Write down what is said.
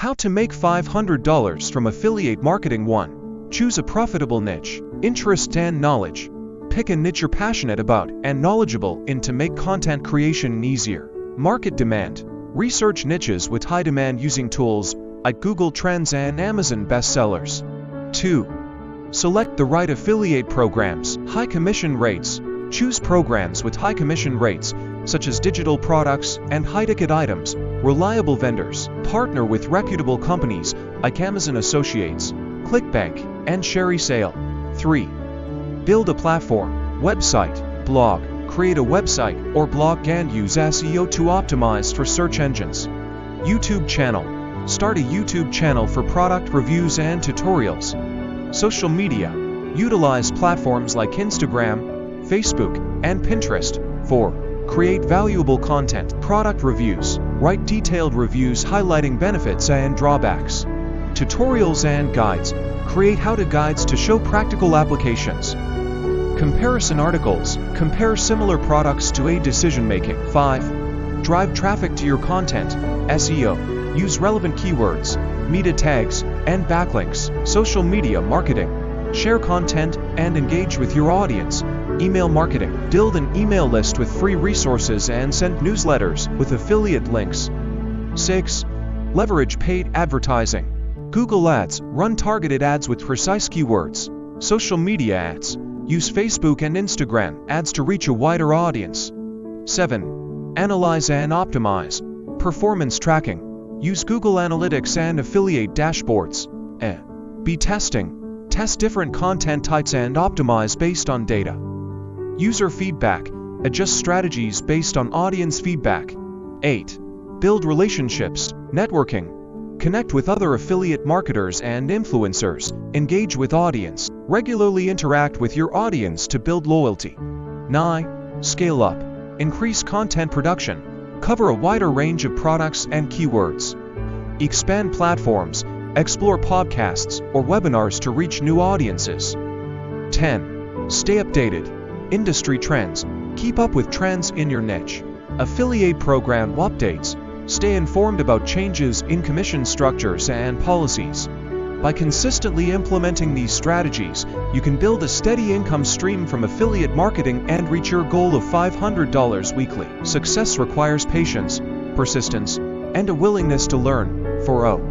How to make $500 from affiliate marketing. 1. Choose a profitable niche, interest and knowledge. Pick a niche you're passionate about and knowledgeable in to make content creation easier. Market demand. Research niches with high demand using tools like Google Trends and Amazon bestsellers. 2. Select the right affiliate programs. High commission rates. Choose programs with high commission rates, such as digital products and high-ticket items. Reliable vendors. Partner with reputable companies like Amazon Associates, ClickBank, and ShareSale. 3. Build a platform, website, blog. Create a website or blog and use SEO to optimize for search engines. YouTube channel. Start a YouTube channel for product reviews and tutorials. Social media. Utilize platforms like Instagram, Facebook, and Pinterest. 4. Create valuable content. Product reviews. Write detailed reviews highlighting benefits and drawbacks. Tutorials and guides. Create how-to guides to show practical applications. Comparison articles. Compare similar products to aid decision-making. 5. Drive traffic to your content. SEO. Use relevant keywords, meta tags, and backlinks. Social media marketing. Share content and engage with your audience. Email marketing. Build an email list with free resources and send newsletters with affiliate links. 6. Leverage paid advertising. Google Ads. Run targeted ads with precise keywords. Social media ads. Use Facebook and Instagram ads to reach a wider audience. 7. Analyze and optimize. Performance tracking. Use Google Analytics and affiliate dashboards. B testing. Test different content types and optimize based on data. User feedback. Adjust strategies based on audience feedback. 8. Build relationships. Networking. Connect with other affiliate marketers and influencers. Engage with audience. Regularly interact with your audience to build loyalty. 9. Scale up. Increase content production. Cover a wider range of products and keywords. Expand platforms. Explore podcasts or webinars to reach new audiences. 10. Stay updated. Industry trends. Keep up with trends in your niche. Affiliate program updates. Stay informed about changes in commission structures and policies. By consistently implementing these strategies, you can build a steady income stream from affiliate marketing and reach your goal of $500 weekly. Success requires patience, persistence, and a willingness to learn. 4.